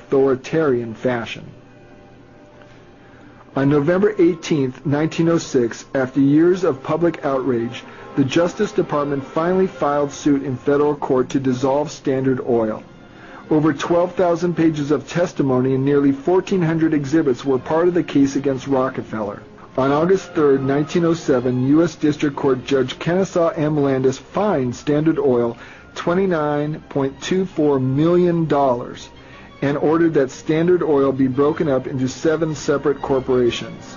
authoritarian fashion. On November 18, 1906, after years of public outrage, the Justice Department finally filed suit in federal court to dissolve Standard Oil. Over 12,000 pages of testimony and nearly 1,400 exhibits were part of the case against Rockefeller. On August 3, 1907, U.S. District Court Judge Kennesaw M. Landis fined Standard Oil $29.24 million and ordered that Standard Oil be broken up into 7 separate corporations.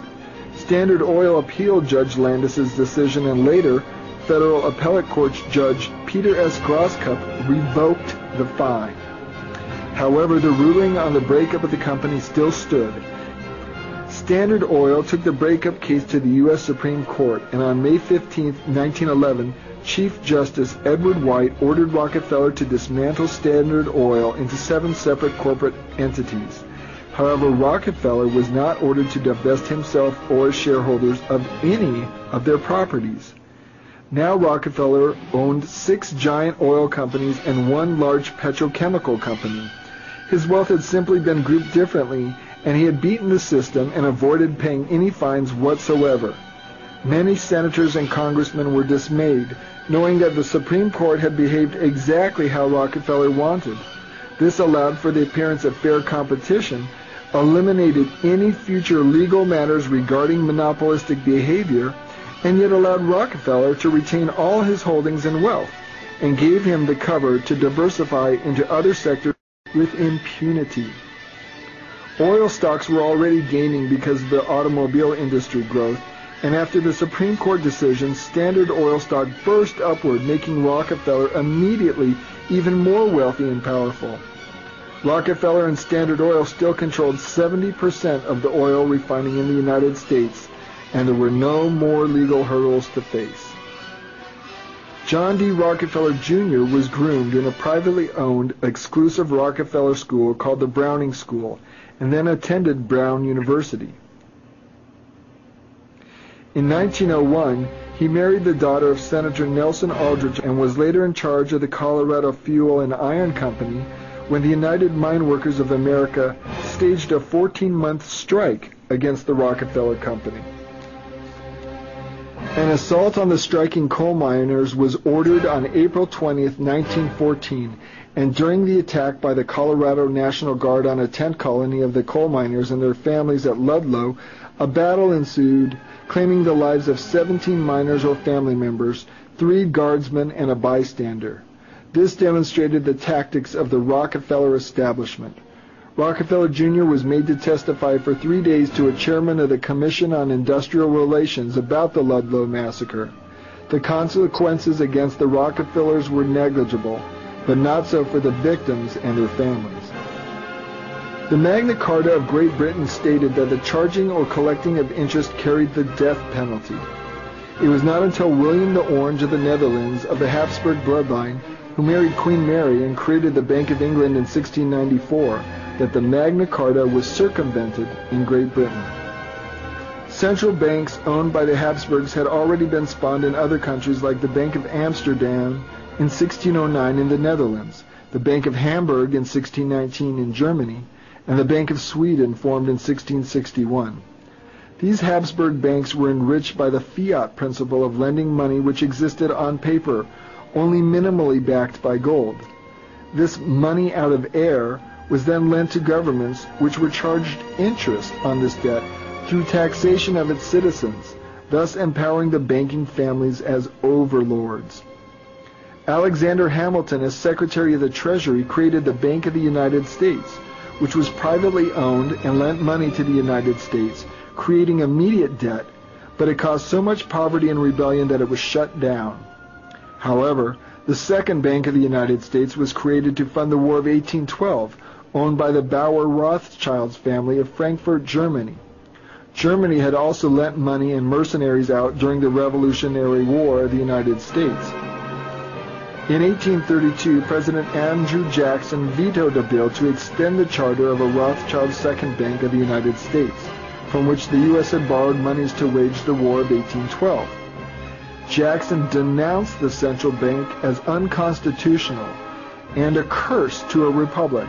Standard Oil appealed Judge Landis's decision, and later, Federal Appellate Court Judge Peter S. Groscup revoked the fine. However, the ruling on the breakup of the company still stood. Standard Oil took the breakup case to the U.S. Supreme Court, and on May 15, 1911, Chief Justice Edward White ordered Rockefeller to dismantle Standard Oil into 7 separate corporate entities. However, Rockefeller was not ordered to divest himself or his shareholders of any of their properties. Now Rockefeller owned 6 giant oil companies and 1 large petrochemical company. His wealth had simply been grouped differently, and he had beaten the system and avoided paying any fines whatsoever. Many senators and congressmen were dismayed, knowing that the Supreme Court had behaved exactly how Rockefeller wanted. This allowed for the appearance of fair competition, eliminated any future legal matters regarding monopolistic behavior, and yet allowed Rockefeller to retain all his holdings and wealth, and gave him the cover to diversify into other sectors with impunity. Oil stocks were already gaining because of the automobile industry growth, and after the Supreme Court decision, Standard Oil stock burst upward, making Rockefeller immediately even more wealthy and powerful. Rockefeller and Standard Oil still controlled 70% of the oil refining in the United States, and there were no more legal hurdles to face. John D. Rockefeller Jr. was groomed in a privately owned, exclusive Rockefeller school called the Browning School, and then attended Brown University. In 1901, he married the daughter of Senator Nelson Aldrich and was later in charge of the Colorado Fuel and Iron Company when the United Mine Workers of America staged a 14-month strike against the Rockefeller Company. An assault on the striking coal miners was ordered on April 20, 1914, and during the attack by the Colorado National Guard on a tent colony of the coal miners and their families at Ludlow, a battle ensued, claiming the lives of 17 miners or family members, 3 guardsmen, and a bystander. This demonstrated the tactics of the Rockefeller establishment. Rockefeller Jr. was made to testify for 3 days to a chairman of the Commission on Industrial Relations about the Ludlow massacre. The consequences against the Rockefellers were negligible, but not so for the victims and their families. The Magna Carta of Great Britain stated that the charging or collecting of interest carried the death penalty. It was not until William the Orange of the Netherlands, of the Habsburg bloodline, who married Queen Mary and created the Bank of England in 1694, that the Magna Carta was circumvented in Great Britain. Central banks owned by the Habsburgs had already been spawned in other countries, like the Bank of Amsterdam in 1609 in the Netherlands, the Bank of Hamburg in 1619 in Germany, and the Bank of Sweden, formed in 1661. These Habsburg banks were enriched by the fiat principle of lending money which existed on paper, only minimally backed by gold. This money out of air was then lent to governments, which were charged interest on this debt through taxation of its citizens, thus empowering the banking families as overlords. Alexander Hamilton, as Secretary of the Treasury, created the Bank of the United States, which was privately owned and lent money to the United States, creating immediate debt, but it caused so much poverty and rebellion that it was shut down. However, the Second Bank of the United States was created to fund the War of 1812, owned by the Bauer Rothschilds family of Frankfurt, Germany. Germany had also lent money and mercenaries out during the Revolutionary War of the United States. In 1832, President Andrew Jackson vetoed a bill to extend the charter of a Rothschild Second Bank of the United States, from which the U.S. had borrowed monies to wage the War of 1812. Jackson denounced the central bank as unconstitutional and a curse to a republic,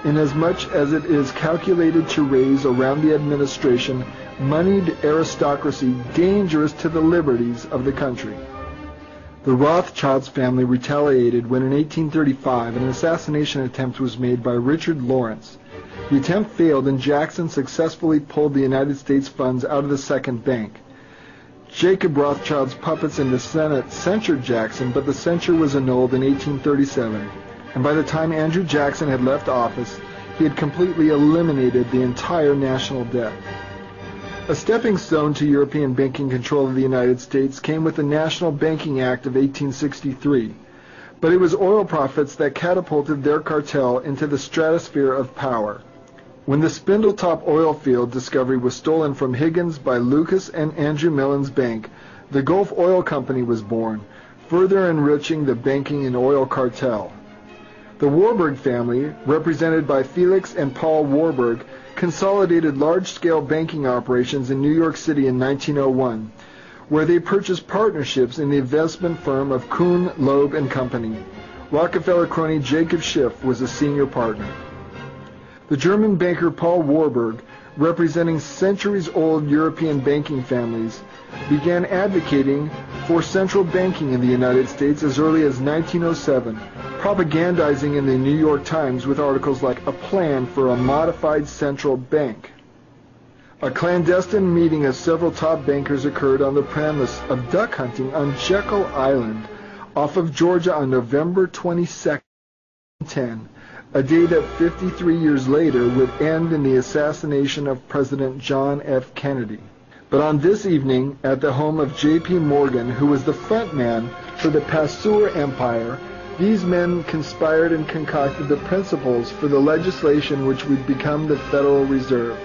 inasmuch as it is calculated to raise around the administration moneyed aristocracy dangerous to the liberties of the country. The Rothschilds family retaliated when in 1835 an assassination attempt was made by Richard Lawrence. The attempt failed and Jackson successfully pulled the United States funds out of the second bank. Jacob Rothschild's puppets in the Senate censured Jackson, but the censure was annulled in 1837, and by the time Andrew Jackson had left office, he had completely eliminated the entire national debt. A stepping stone to European banking control of the United States came with the National Banking Act of 1863, but it was oil profits that catapulted their cartel into the stratosphere of power. When the Spindletop oil field discovery was stolen from Higgins by Lucas and Andrew Mellon's bank, the Gulf Oil Company was born, further enriching the banking and oil cartel. The Warburg family, represented by Felix and Paul Warburg, consolidated large-scale banking operations in New York City in 1901, where they purchased partnerships in the investment firm of Kuhn, Loeb and Company. Rockefeller crony Jacob Schiff was a senior partner. The German banker Paul Warburg, representing centuries-old European banking families, began advocating for central banking in the United States as early as 1907, propagandizing in the New York Times with articles like "A Plan for a Modified Central Bank." A clandestine meeting of several top bankers occurred on the premise of duck hunting on Jekyll Island off of Georgia on November 22, 1910, a day that 53 years later would end in the assassination of President John F. Kennedy. But on this evening, at the home of J.P. Morgan, who was the front man for the Pasteur Empire, these men conspired and concocted the principles for the legislation which would become the Federal Reserve.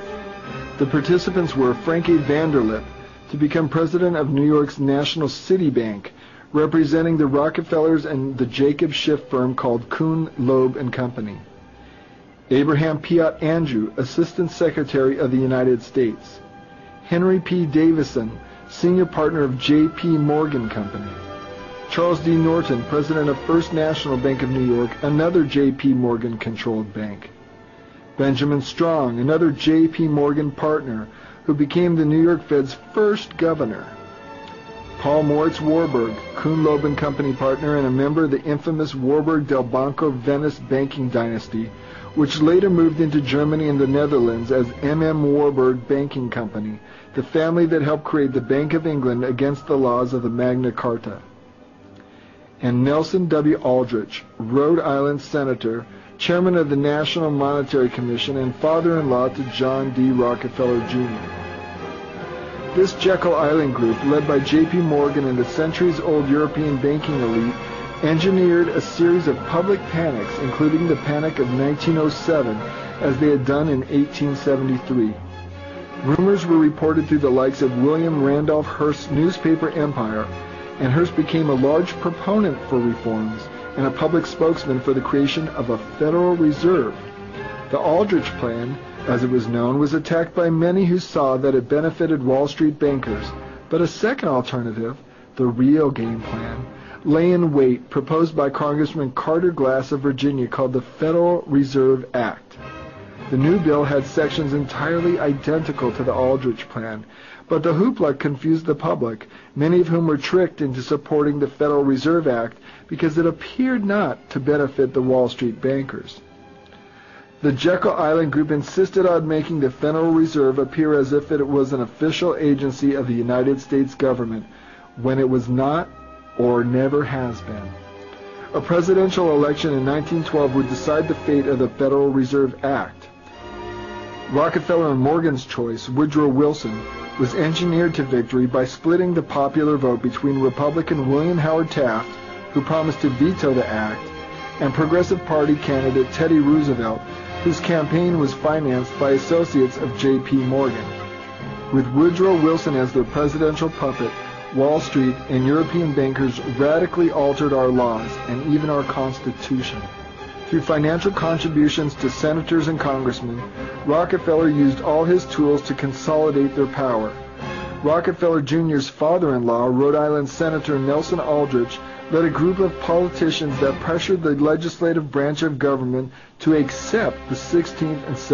The participants were Frank A. Vanderlip, to become president of New York's National City Bank, representing the Rockefellers and the Jacob Schiff firm called Kuhn, Loeb and Company. Abraham Piatt Andrew, Assistant Secretary of the United States. Henry P. Davison, Senior Partner of J.P. Morgan Company. Charles D. Norton, President of First National Bank of New York, another J.P. Morgan-controlled bank. Benjamin Strong, another J.P. Morgan partner, who became the New York Fed's first governor. Paul Moritz Warburg, Kuhn, Loeb and Company partner and a member of the infamous Warburg del Banco Venice banking dynasty, which later moved into Germany and the Netherlands as M.M. Warburg Banking Company, the family that helped create the Bank of England against the laws of the Magna Carta. And Nelson W. Aldrich, Rhode Island Senator, Chairman of the National Monetary Commission and father-in-law to John D. Rockefeller, Jr. This Jekyll Island group, led by J.P. Morgan and the centuries-old European banking elite, engineered a series of public panics, including the Panic of 1907, as they had done in 1873. Rumors were reported through the likes of William Randolph Hearst's newspaper empire, and Hearst became a large proponent for reforms and a public spokesman for the creation of a Federal Reserve. The Aldrich Plan, as it was known, was attacked by many who saw that it benefited Wall Street bankers, but a second alternative, the real game plan, lay in wait, proposed by Congressman Carter Glass of Virginia, called the Federal Reserve Act. The new bill had sections entirely identical to the Aldrich Plan, but the hoopla confused the public, many of whom were tricked into supporting the Federal Reserve Act because it appeared not to benefit the Wall Street bankers. The Jekyll Island Group insisted on making the Federal Reserve appear as if it was an official agency of the United States government, when it was not or never has been. A presidential election in 1912 would decide the fate of the Federal Reserve Act. Rockefeller and Morgan's choice, Woodrow Wilson, was engineered to victory by splitting the popular vote between Republican William Howard Taft, who promised to veto the act, and Progressive Party candidate Teddy Roosevelt, whose campaign was financed by associates of J.P. Morgan. With Woodrow Wilson as their presidential puppet, Wall Street and European bankers radically altered our laws and even our Constitution. Through financial contributions to senators and congressmen, Rockefeller used all his tools to consolidate their power. Rockefeller Jr.'s father-in-law, Rhode Island Senator Nelson Aldrich, led a group of politicians that pressured the legislative branch of government to accept the 16th and 17th